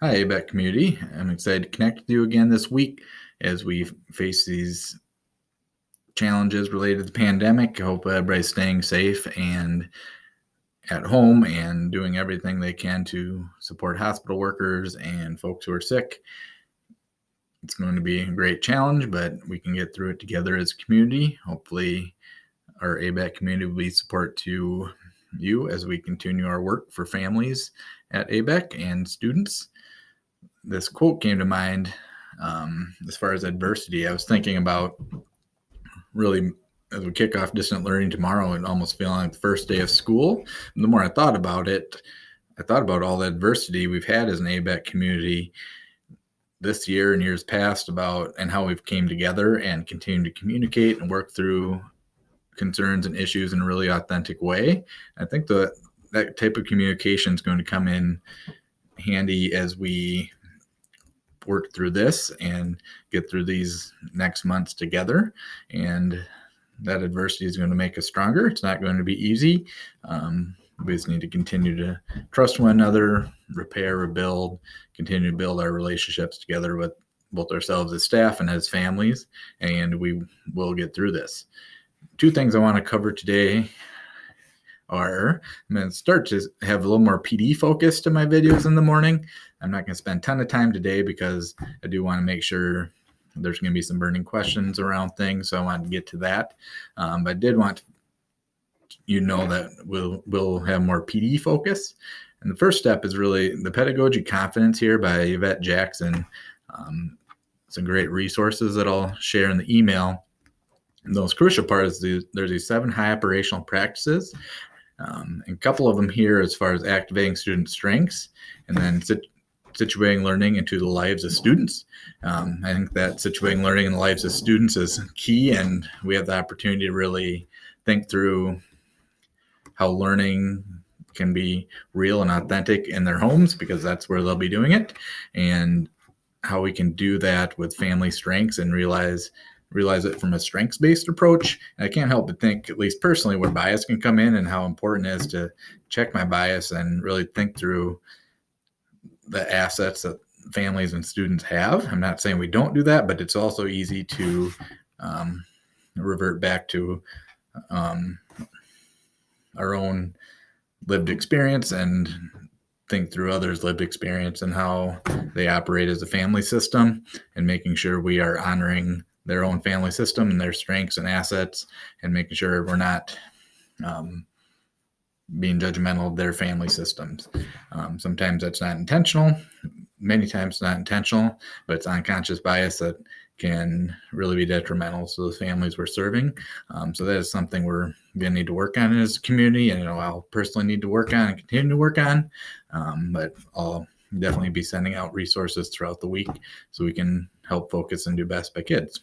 Hi, ABEC community. I'm excited to connect with you again this week as we face these challenges related to the pandemic. I hope everybody's staying safe and at home and doing everything they can to support hospital workers and folks who are sick. It's going to be a great challenge, but we can get through it together as a community. Hopefully, our ABEC community will be support to you as we continue our work for families at ABEC and students. This quote came to mind as far as adversity. I was thinking about really as we kick off distant learning tomorrow and almost feeling like the first day of school. And the more I thought about it, I thought about all the adversity we've had as an ABEC community this year and years past about and how we've came together and continue to communicate and work through concerns and issues in a really authentic way. I think that type of communication is going to come in handy as we work through this and get through these next months together. And that adversity is going to make us stronger. It's not going to be easy. We just need to continue to trust one another, repair, rebuild, continue to build our relationships together with both ourselves as staff and as families, and we will get through this. Two things I want to cover today are I'm going to start to have a little more PD focus to my videos in the morning. I'm not going to spend a ton of time today because I do want to make sure there's going to be some burning questions around things, so I want to get to that. But I did want that we'll have more PD focus. And the first step is really the Pedagogy Confidence here by Yvette Jackson. Some great resources that I'll share in the email. And the most crucial part is there's these 7 high operational practices. And a couple of them here as far as activating student strengths and then situating learning into the lives of students. I think that situating learning in the lives of students is key, and we have the opportunity to really think through how learning can be real and authentic in their homes, because that's where they'll be doing it, and how we can do that with family strengths and realize it from a strengths-based approach. And I can't help but think, at least personally, where bias can come in and how important it is to check my bias and really think through the assets that families and students have. I'm not saying we don't do that, but it's also easy to revert back to our own lived experience and think through others' lived experience and how they operate as a family system, and making sure we are honoring their own family system and their strengths and assets, and making sure we're not being judgmental of their family systems. Sometimes that's not intentional. Many times it's not intentional, but it's unconscious bias that can really be detrimental to the families we're serving. So that is something we're going to need to work on as a community, and I'll personally need to work on and continue to work on. But I'll definitely be sending out resources throughout the week so we can help focus and do best by kids.